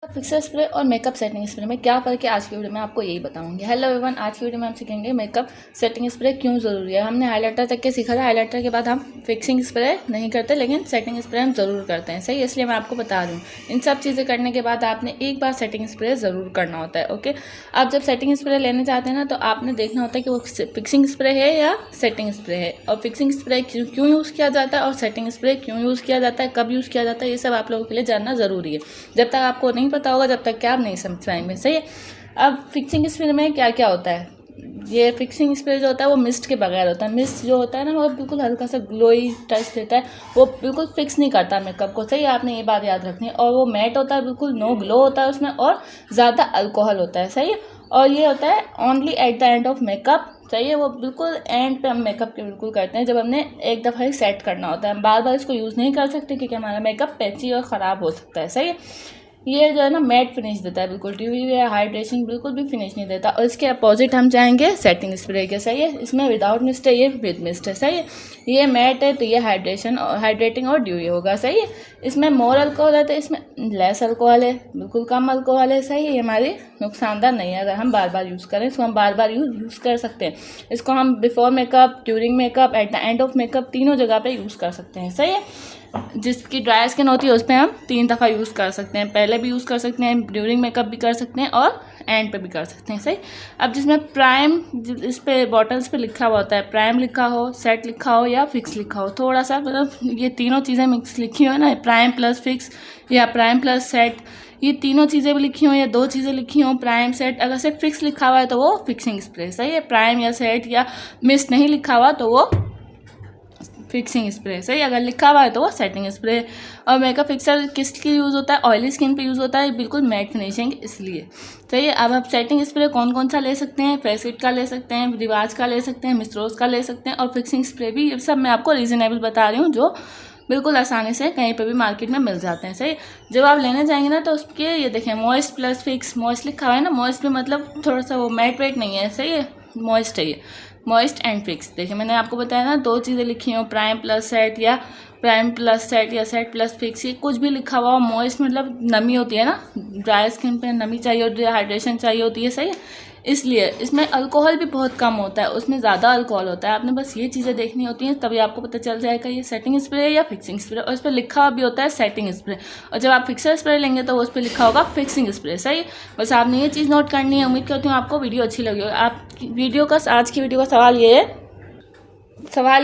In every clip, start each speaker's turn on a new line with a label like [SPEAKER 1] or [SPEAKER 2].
[SPEAKER 1] Fixer spray और makeup setting spray में क्या फ़र्क है आज की वीडियो में आपको यही बताऊंगी। हेलो एवरीवन, आज की वीडियो में हम सीखेंगे मेकअप सेटिंग स्प्रे क्यों ज़रूरी है। हमने हाइलाइटर तक के सीखा था, हाइलाइटर के बाद हम फिक्सिंग स्प्रे नहीं करते लेकिन सेटिंग स्प्रे हम ज़रूर करते हैं। सही, इसलिए मैं आपको बता दूँ। इन सब चीज़ें करने के बाद आपने एक बार सेटिंग स्प्रे ज़रूर करना होता है। ओके, आप जब सेटिंग स्प्रे लेने जाते हैं ना, तो आपने देखना होता है कि वो फिक्सिंग स्प्रे है या सेटिंग स्प्रे है, और फिक्सिंग स्प्रे क्यों यूज़ किया जाता है और सेटिंग स्प्रे क्यों यूज़ किया जाता है, कब यूज़ किया जाता है, ये सब आप लोगों के लिए जानना ज़रूरी है। जब तक आपको नहीं पता होगा जब तक क्या आप नहीं समझ पाएंगे। सही है। अब फिक्सिंग स्प्रे में क्या क्या होता है। ये फिक्सिंग स्प्रे जो होता है वो मिस्ट के बगैर होता है। मिस्ट जो होता है ना, वो बिल्कुल हल्का सा ग्लोई टच देता है, वो बिल्कुल फिक्स नहीं करता मेकअप को। सही है, आपने ये बात याद रखनी है। और वो मैट होता है, बिल्कुल नो ग्लो होता है उसमें, और ज़्यादा अल्कोहल होता है। सही है। और ये होता है only at the end of makeup. सही है, वो बिल्कुल एंड पे हम मेकअप के बिल्कुल करते हैं, जब हमने एक दफ़ा ही सेट करना होता है। हम बार बार इसको यूज़ नहीं कर सकते क्योंकि हमारा मेकअप पैची और ख़राब हो सकता है। सही है। ये जो है ना, मैट फिनिश देता है, बिल्कुल ड्यूई या हाइड्रेशन बिल्कुल भी फिनिश नहीं देता। और इसके अपोजिट हम जाएंगे सेटिंग स्प्रे के। सही है, इसमें विदाउट मिस्ट है, ये विद मिस्ट है। सही है, ये मैट है तो ये हाइड्रेटिंग और ड्यूई होगा। सही है, इसमें मोर अल्कोहल है तो इसमें लेस अल्कोहल है, बिल्कुल कम अल्कोहल है। सही है, ये हमारे नुकसानदार नहीं है। अगर हम बार बार यूज़ करें, इसको हम बार बार यूज़ कर सकते हैं। इसको हम before makeup, during makeup, at the end of makeup, तीनों जगह पे यूज़ कर सकते हैं। सही है, जिसकी ड्राई स्किन होती है उस पर हम 3 दफ़ा यूज़ कर सकते हैं। पहले भी यूज़ कर सकते हैं, ड्यूरिंग मेकअप भी कर सकते हैं, और एंड पे भी कर सकते हैं। सही। अब जिसमें प्राइम, इस पे बॉटल्स पे लिखा हुआ होता है, प्राइम लिखा हो, सेट लिखा हो या फिक्स लिखा हो, थोड़ा सा मतलब ये तीनों चीज़ें मिक्स लिखी हो ना, प्राइम प्लस फिक्स या प्राइम प्लस सेट, ये तीनों चीज़ें भी लिखी हो या 2 चीज़ें लिखी हो, प्राइम सेट, अगर सिर्फ फिक्स लिखा हुआ है तो वो फिक्सिंग स्प्रे। सही है। प्राइम या सेट या मिस्ट नहीं लिखा हुआ तो वो फिक्सिंग स्प्रे। सही, अगर लिखा हुआ है तो वो सेटिंग स्प्रे। और मेकअप फिक्सर किसके यूज़ होता है? ऑयली स्किन पे यूज़ होता है, बिल्कुल मैट फिनिशिंग इसलिए। सही है। अब आप सेटिंग स्प्रे कौन कौन सा ले सकते हैं? फेसिट का ले सकते हैं, रिवाज का ले सकते हैं, मिस्ट्रोस का ले सकते हैं, और फिक्सिंग स्प्रे भी। ये सब मैं आपको रीजनेबल बता रही हूँ, जो बिल्कुल आसानी से कहीं पर भी मार्केट में मिल जाते हैं। सही, जब आप लेने जाएंगे ना तो उसके ये देखें, मॉइस्ट प्लस फिक्स। मॉइस्ट लिखा हुआ है ना, मॉइस्ट में मतलब थोड़ा सा वो मैट वेट नहीं है। सही है, मॉइस्ट है ये, मॉइस्ट एंड फिक्स। देखिए, मैंने आपको बताया ना, 2 चीज़ें लिखी हो, प्राइम प्लस सेट या प्राइम प्लस सेट या सेट प्लस फिक्स। ये कुछ भी लिखा हुआ हो, मॉइस्ट मतलब नमी होती है ना, ड्राई स्किन पे नमी चाहिए होती है, हाइड्रेशन चाहिए होती है। सही है, इसलिए इसमें अल्कोहल भी बहुत कम होता है, उसमें ज़्यादा अल्कोहल होता है। आपने बस ये चीज़ें देखनी होती हैं, तभी आपको पता चल जाएगा ये सेटिंग स्प्रे है या फिक्सिंग स्प्रे। और इस पर लिखा हुआ भी होता है सेटिंग स्प्रे, और जब आप फिक्सर स्प्रे लेंगे तो उस पर लिखा होगा फिक्सिंग स्प्रे। सही, बस आपने ये चीज़ नोट करनी है। उम्मीद करती हूँ आपको वीडियो अच्छी लगी होगी। आप वीडियो का आज की वीडियो का सवाल ये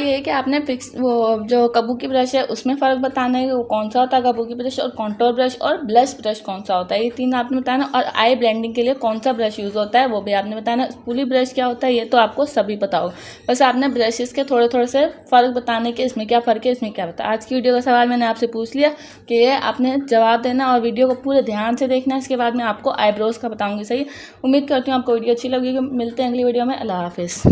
[SPEAKER 1] है कि आपने वो जो कबूकी ब्रश है उसमें फ़र्क बताना है, वो कौन सा होता है कबूकी ब्रश, और कॉन्टोर ब्रश और ब्लश ब्रश कौन सा होता है, ये 3 आपने बताना। और आई ब्लेंडिंग के लिए कौन सा ब्रश यूज़ होता है वो भी आपने बताना। स्पूली ब्रश क्या होता है ये तो आपको सभी पता होगा, बस आपने ब्रशेस के थोड़े थोड़े से फ़र्क बताने के, इसमें क्या फ़र्क है, इसमें क्या होता है। आज की वीडियो का सवाल मैंने आपसे पूछ लिया कि ये आपने जवाब देना, और वीडियो को पूरे ध्यान से देखना। इसके बाद मैं आपको आईब्रोज़ का बताऊँगी। सही, उम्मीद करती हूँ आपको वीडियो अच्छी लगेगी। मिलते हैं अगली वीडियो में। अल्लाह हाफिज़।